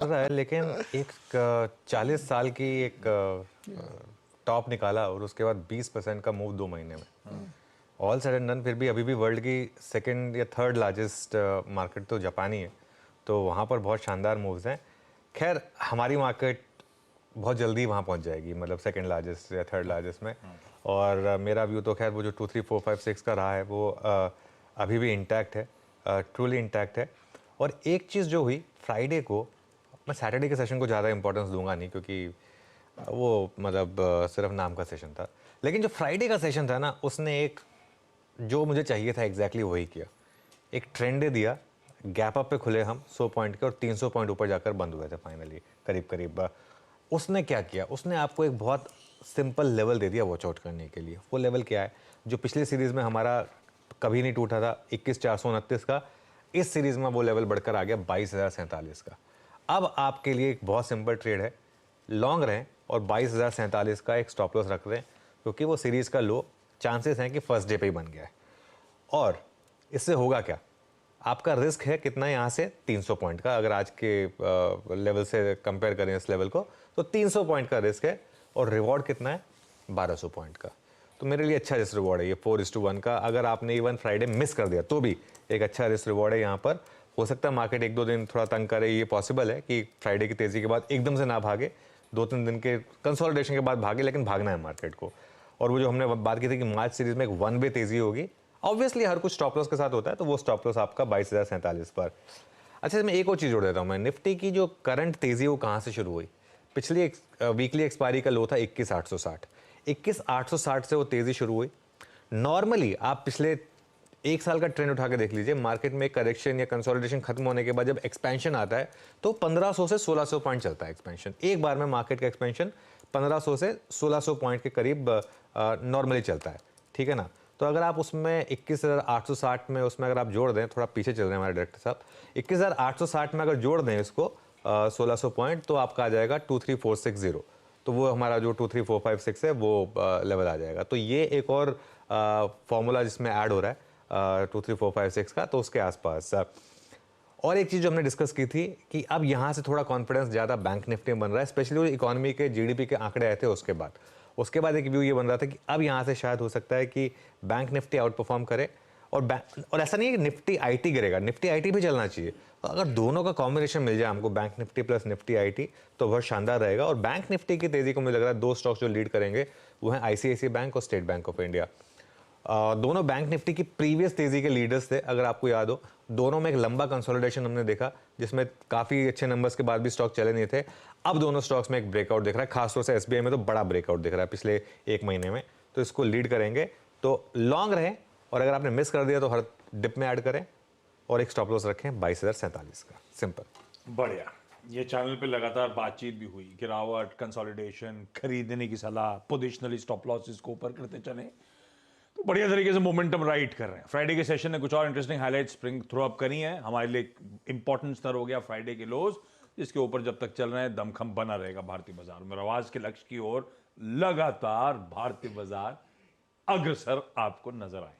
रहा है, लेकिन एक 40 साल की एक टॉप निकाला और उसके बाद 20% का मूव 2 महीने में। ऑल सडन डन फिर भी अभी भी वर्ल्ड की सेकंड या थर्ड लार्जेस्ट मार्केट तो जापान ही है, तो वहाँ पर बहुत शानदार मूव्स हैं। खैर हमारी मार्केट बहुत जल्दी वहाँ पहुँच जाएगी, मतलब सेकंड लार्जेस्ट या थर्ड लार्जेस्ट में। और मेरा व्यू तो खैर वो जो 2 3 4 5 6 का रहा है वो अभी भी इंटैक्ट है, ट्रूली इंटैक्ट है। और एक चीज़ जो हुई फ्राइडे को, मैं सैटरडे के सेशन को ज़्यादा इंपॉर्टेंस दूंगा नहीं क्योंकि वो मतलब सिर्फ नाम का सेशन था, लेकिन जो फ्राइडे का सेशन था ना, उसने एक जो मुझे चाहिए था एग्जैक्टली वही किया। एक ट्रेंड दिया, गैप अप पे खुले हम 100 पॉइंट के और 300 पॉइंट ऊपर जाकर बंद हुए थे फाइनली करीब करीब। उसने क्या किया, उसने आपको एक बहुत सिंपल लेवल दे दिया वॉच आउट करने के लिए। वो लेवल क्या है जो पिछली सीरीज़ में हमारा कभी नहीं टूटा था, 21,429 का। इस सीरीज़ में वो लेवल बढ़कर आ गया 22,047 का। अब आपके लिए एक बहुत सिंपल ट्रेड है, लॉन्ग रहें और 22,047 का एक स्टॉप लॉस रख दें, क्योंकि वो सीरीज़ का लो चांसेस हैं कि फर्स्ट डे पे ही बन गया है। और इससे होगा क्या, आपका रिस्क है कितना यहाँ से 300 पॉइंट का, अगर आज के लेवल से कंपेयर करें इस लेवल को तो 300 पॉइंट का रिस्क है, और रिवॉर्ड कितना है 1200 पॉइंट का। तो मेरे लिए अच्छा रिस्क रिवॉर्ड है ये 4:1 का। अगर आपने इवन फ्राइडे मिस कर दिया तो भी एक अच्छा रिस्क रिवॉर्ड है यहाँ पर। हो सकता है मार्केट 1-2 दिन थोड़ा तंग करे, ये पॉसिबल है कि फ्राइडे की तेज़ी के बाद एकदम से ना भागे, 2-3 दिन के कंसोलिडेशन के बाद भागे, लेकिन भागना है मार्केट को। और वो जो हमने बात की थी कि मार्च सीरीज में एक 1 वे तेज़ी होगी, ऑब्वियसली हर कुछ स्टॉप लॉस के साथ होता है, तो वो स्टॉप लॉस आपका 22,047 पर। अच्छा, इसमें एक और चीज़ जोड़ देता हूँ मैं, निफ्टी की जो करंट तेज़ी वो कहाँ से शुरू हुई। पिछली वीकली एक्सपायरी का लो था 21,860, 21,860 से वो तेज़ी शुरू हुई। नॉर्मली आप पिछले एक साल का ट्रेंड उठा के देख लीजिए, मार्केट में करेक्शन या कंसोलिडेशन खत्म होने के बाद जब एक्सपेंशन आता है तो 1500 से 1600 पॉइंट चलता है एक्सपेंशन। एक बार में मार्केट का एक्सपेंशन 1500 से 1600 पॉइंट के करीब नॉर्मली चलता है, ठीक है ना। तो अगर आप उसमें 21,860 में उसमें अगर आप जोड़ दें, थोड़ा पीछे चल रहे हैं हमारे डायरेक्टर साहब, 21,860 में अगर जोड़ दें इसको 1600 पॉइंट, तो आपका आ जाएगा 23460। तो वो हमारा जो 23456 है वो लेवल आ जाएगा। तो ये एक और फॉर्मूला जिसमें ऐड हो रहा है 23456 का, तो उसके आसपास। और एक चीज़ जो हमने डिस्कस की थी कि अब यहाँ से थोड़ा कॉन्फिडेंस ज़्यादा बैंक निफ्टी में बन रहा है, स्पेशली जो इकोनॉमी के जीडीपी के आंकड़े आए थे उसके बाद एक व्यू ये बन रहा था कि अब यहाँ से शायद हो सकता है कि बैंक निफ्टी आउट परफॉर्म करे। और ऐसा नहीं है कि निफ्टी आईटी गिरेगा, निफ्टी आईटी भी चलना चाहिए। तो अगर दोनों का कॉम्बिनेशन मिल जाए हमको, bank Nifty plus Nifty IT, तो बहुत शानदार रहेगा। और बैंक निफ्टी की तेज़ी को मुझे लग रहा है 2 स्टॉक्स जो लीड करेंगे वो हैं आईसीआईसीआई बैंक और स्टेट बैंक ऑफ इंडिया। दोनों बैंक निफ्टी की प्रीवियस तेजी के लीडर्स थे, अगर आपको याद हो। दोनों में एक लंबा कंसोलिडेशन हमने देखा जिसमें काफ़ी अच्छे नंबर्स के बाद भी स्टॉक चले नहीं थे। अब दोनों स्टॉक्स में एक ब्रेकआउट दिख रहा है, खासतौर से एसबीआई में तो बड़ा ब्रेकआउट दिख रहा है पिछले 1 महीने में, तो इसको लीड करेंगे। तो लॉन्ग रहें, और अगर आपने मिस कर दिया तो हर डिप में ऐड करें, और एक स्टॉप लॉस रखें 22,047 का। सिंपल। बढ़िया। ये चैनल पे लगातार बातचीत भी हुई, गिरावट, कंसोलिडेशन, खरीदने की सलाह, पोजिशनली स्टॉप लॉसेस को ऊपर करते चले, तो बढ़िया तरीके से मोमेंटम राइट कर रहे हैं। फ्राइडे के सेशन ने कुछ और interesting highlight spring throw up करी हैं। हमारे लिए इंपॉर्टेंट स्तर हो गया फ्राइडे के लोज, जिसके ऊपर जब तक चल रहे हैं दमखम बना रहेगा भारतीय बाजार में। आवाज के लक्ष्य की ओर लगातार भारतीय बाजार अग्रसर आपको नजर आए।